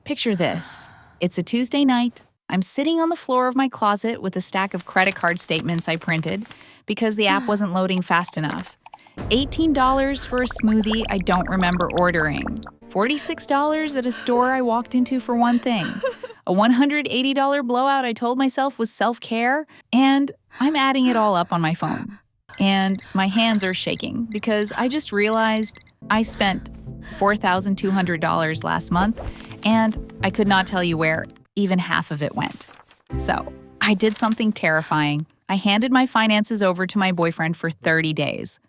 Picture this. It's a Tuesday night. I'm sitting on the floor of my closet with a stack of credit card statements I printed because the app wasn't loading fast enough. $18 for a smoothie I don't remember ordering. $46 at a store I walked into for one thing. A $180 blowout I told myself was self-care, and I'm adding it all up on my phone. And my hands are shaking because I just realized I spent $4,200 last month, and I could not tell you where even half of it went. So, I did something terrifying. I handed my finances over to my boyfriend for 30 days.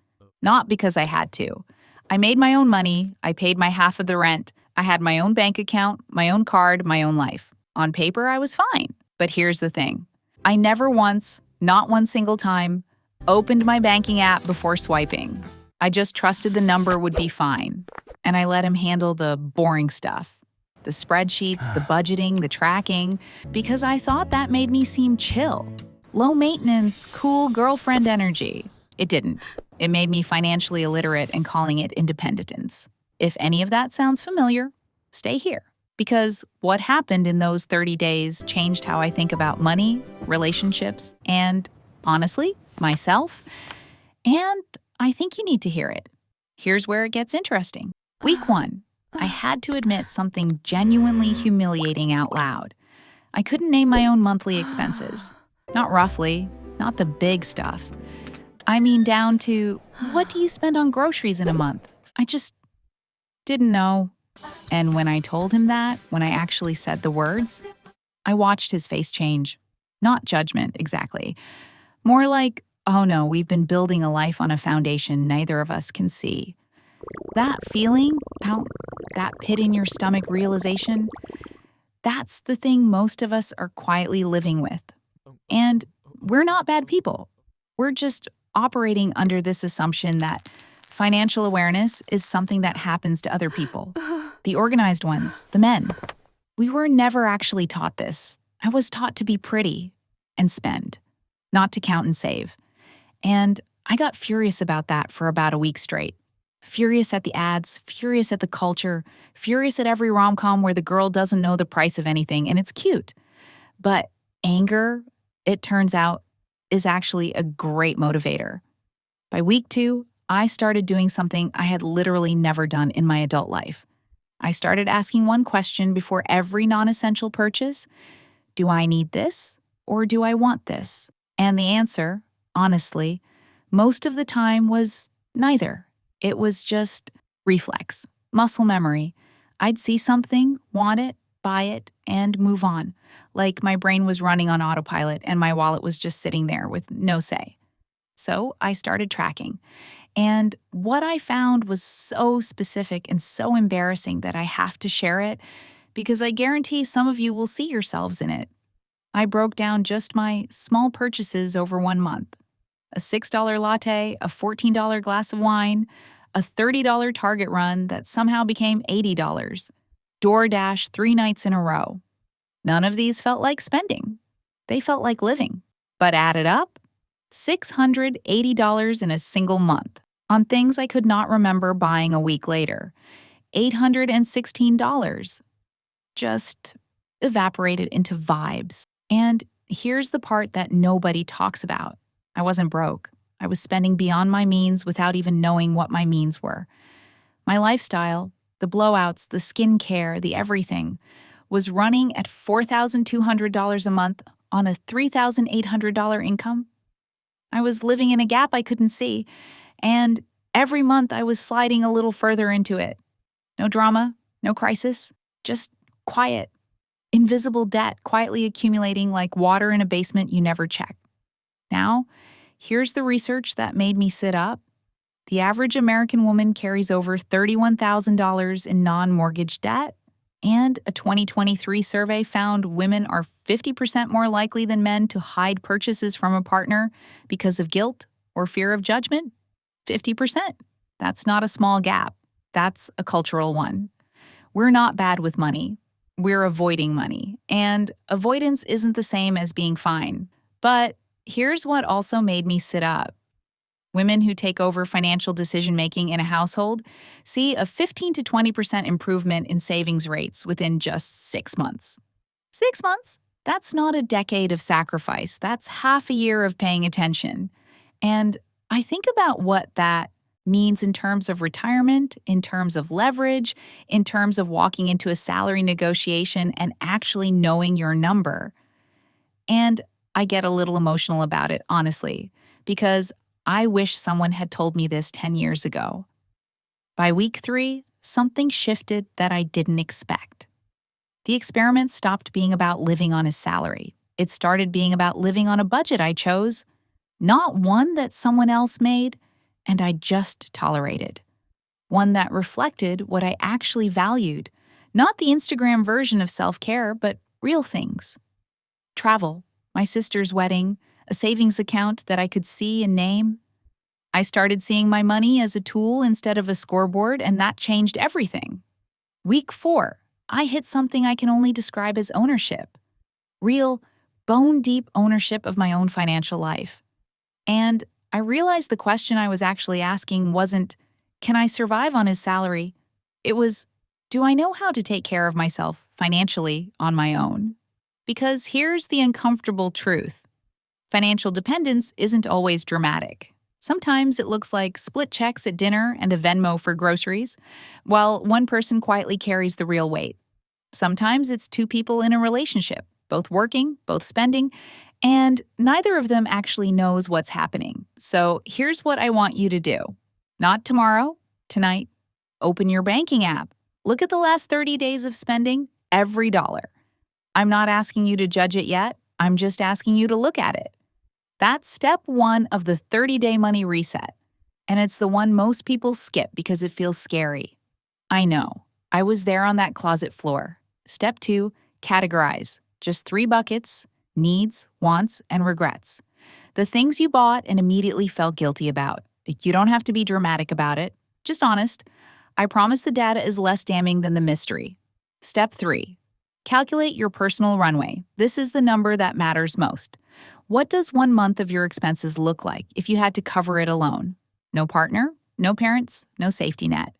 Not because I had to. I made my own money, I paid my half of the rent, I had my own bank account, my own card, my own life. On paper, I was fine. But here's the thing. I never once, not one single time, opened my banking app before swiping. I just trusted the number would be fine. And I let him handle the boring stuff. The spreadsheets, the budgeting, the tracking, because I thought that made me seem chill. Low maintenance, cool girlfriend energy. It didn't. It made me financially illiterate and calling it independence. If any of that sounds familiar, stay here. Because what happened in those 30 days changed how I think about money, relationships, and, honestly, myself. And I think you need to hear it. Here's where it gets interesting. Week 1. I had to admit something genuinely humiliating out loud. I couldn't name my own monthly expenses. Not roughly, not the big stuff. I mean down to, what do you spend on groceries in a month? I just didn't know. And when I told him that, when I actually said the words, I watched his face change. Not judgment, exactly. More like, oh no, we've been building a life on a foundation neither of us can see. That feeling, that pit in your stomach realization, that's the thing most of us are quietly living with. And we're not bad people. We're just operating under this assumption that financial awareness is something that happens to other people. The organized ones, the men. We were never actually taught this. I was taught to be pretty and spend, not to count and save. And I got furious about that for about a week straight. Furious at the ads, furious at the culture, furious at every rom-com where the girl doesn't know the price of anything and it's cute. But anger, it turns out, is actually a great motivator. By week 2, I started doing something I had literally never done in my adult life. I started asking one question before every non-essential purchase. Do I need this or do I want this? And the answer, honestly, most of the time was neither. It was just reflex, muscle memory. I'd see something, want it, buy it, and move on. Like my brain was running on autopilot and my wallet was just sitting there with no say. So I started tracking. And what I found was so specific and so embarrassing that I have to share it because I guarantee some of you will see yourselves in it. I broke down just my small purchases over 1 month. A $6 latte, a $14 glass of wine, a $30 Target run that somehow became $80, DoorDash 3 nights in a row. None of these felt like spending. They felt like living. But added up, $680 in a single month on things I could not remember buying a week later. $816 just evaporated into vibes. And here's the part that nobody talks about. I wasn't broke. I was spending beyond my means without even knowing what my means were. My lifestyle, the blowouts, the skincare, the everything, was running at $4,200 a month on a $3,800 income. I was living in a gap I couldn't see, and every month I was sliding a little further into it. No drama, no crisis, just quiet, invisible debt quietly accumulating like water in a basement you never check. Now, here's the research that made me sit up. The average American woman carries over $31,000 in non-mortgage debt, and a 2023 survey found women are 50% more likely than men to hide purchases from a partner because of guilt or fear of judgment. 50%. That's not a small gap. That's a cultural one. We're not bad with money. We're avoiding money. And avoidance isn't the same as being fine. But here's what also made me sit up. Women who take over financial decision making in a household see a 15 to 20% improvement in savings rates within just 6 months. 6 months? That's not a decade of sacrifice. That's half a year of paying attention. And I think about what that means in terms of retirement, in terms of leverage, in terms of walking into a salary negotiation and actually knowing your number. And I get a little emotional about it, honestly, because I wish someone had told me this 10 years ago. By week 3, something shifted that I didn't expect. The experiment stopped being about living on his salary. It started being about living on a budget I chose, not one that someone else made and I just tolerated. One that reflected what I actually valued, not the Instagram version of self-care, but real things. Travel, my sister's wedding, a savings account that I could see and name. I started seeing my money as a tool instead of a scoreboard, and that changed everything. Week 4, I hit something I can only describe as ownership. Real, bone-deep ownership of my own financial life. And I realized the question I was actually asking wasn't, can I survive on his salary? It was, do I know how to take care of myself financially on my own? Because here's the uncomfortable truth. Financial dependence isn't always dramatic. Sometimes it looks like split checks at dinner and a Venmo for groceries, while one person quietly carries the real weight. Sometimes it's 2 people in a relationship, both working, both spending, and neither of them actually knows what's happening. So here's what I want you to do. Not tomorrow, tonight. Open your banking app. Look at the last 30 days of spending, every dollar. I'm not asking you to judge it yet. I'm just asking you to look at it. That's step 1 of the 30-day money reset. And it's the one most people skip because it feels scary. I know. I was there on that closet floor. Step 2, categorize. Just 3 buckets: needs, wants, and regrets. The things you bought and immediately felt guilty about. You don't have to be dramatic about it, just honest. I promise the data is less damning than the mystery. Step 3, calculate your personal runway. This is the number that matters most. What does 1 month of your expenses look like if you had to cover it alone? No partner, no parents, no safety net.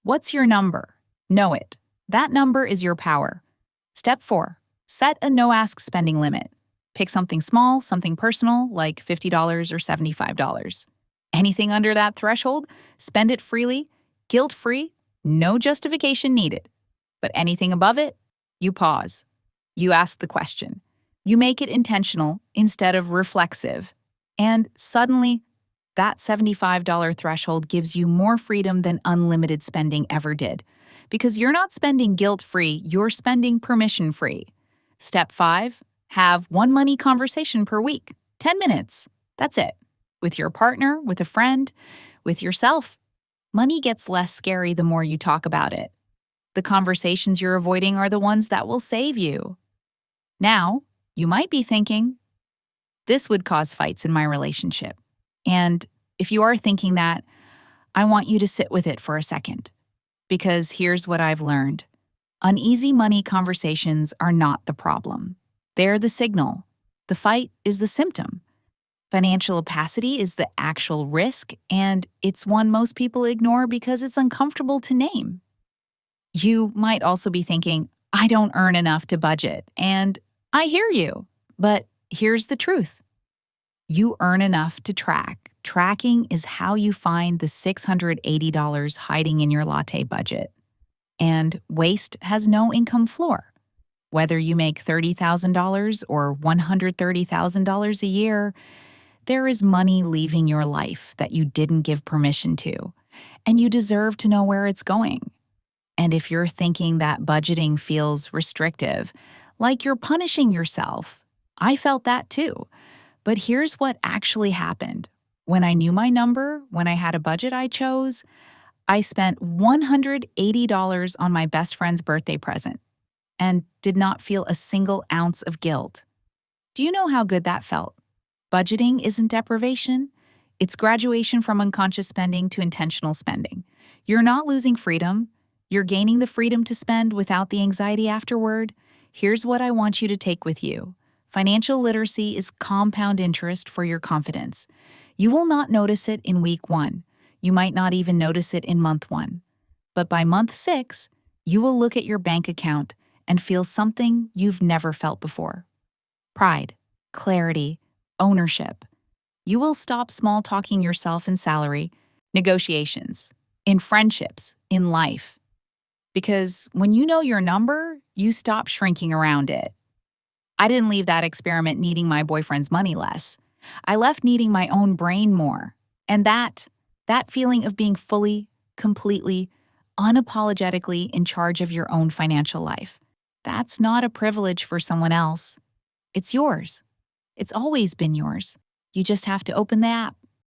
What's your number? Know it. That number is your power. Step 4, set a no-ask spending limit. Pick something small, something personal, like $50 or $75. Anything under that threshold, spend it freely, guilt-free, no justification needed. But anything above it, you pause. You ask the question. You make it intentional instead of reflexive. And suddenly, that $75 threshold gives you more freedom than unlimited spending ever did. Because you're not spending guilt-free, you're spending permission-free. Step 5, have 1 money conversation per week. 10 minutes. That's it. With your partner, with a friend, with yourself. Money gets less scary the more you talk about it. The conversations you're avoiding are the ones that will save you. Now, you might be thinking, this would cause fights in my relationship. And if you are thinking that, I want you to sit with it for a second. Because here's what I've learned. Uneasy money conversations are not the problem. They're the signal. The fight is the symptom. Financial opacity is the actual risk, and it's one most people ignore because it's uncomfortable to name. You might also be thinking, I don't earn enough to budget, and I hear you. But here's the truth. You earn enough to track. Tracking is how you find the $680 hiding in your latte budget. And waste has no income floor. Whether you make $30,000 or $130,000 a year, there is money leaving your life that you didn't give permission to, and you deserve to know where it's going. And if you're thinking that budgeting feels restrictive, like you're punishing yourself, I felt that too. But here's what actually happened. When I knew my number, when I had a budget I chose, I spent $180 on my best friend's birthday present and did not feel a single ounce of guilt. Do you know how good that felt? Budgeting isn't deprivation. It's graduation from unconscious spending to intentional spending. You're not losing freedom. You're gaining the freedom to spend without the anxiety afterward. Here's what I want you to take with you. Financial literacy is compound interest for your confidence. You will not notice it in week 1. You might not even notice it in month 1. But by month 6, you will look at your bank account and feel something you've never felt before. Pride, clarity, ownership. You will stop small-talking yourself in salary, negotiations, in friendships, in life. Because when you know your number, you stop shrinking around it. I didn't leave that experiment needing my boyfriend's money less. I left needing my own brain more. And that feeling of being fully, completely, unapologetically in charge of your own financial life. That's not a privilege for someone else. It's yours. It's always been yours. You just have to open the app.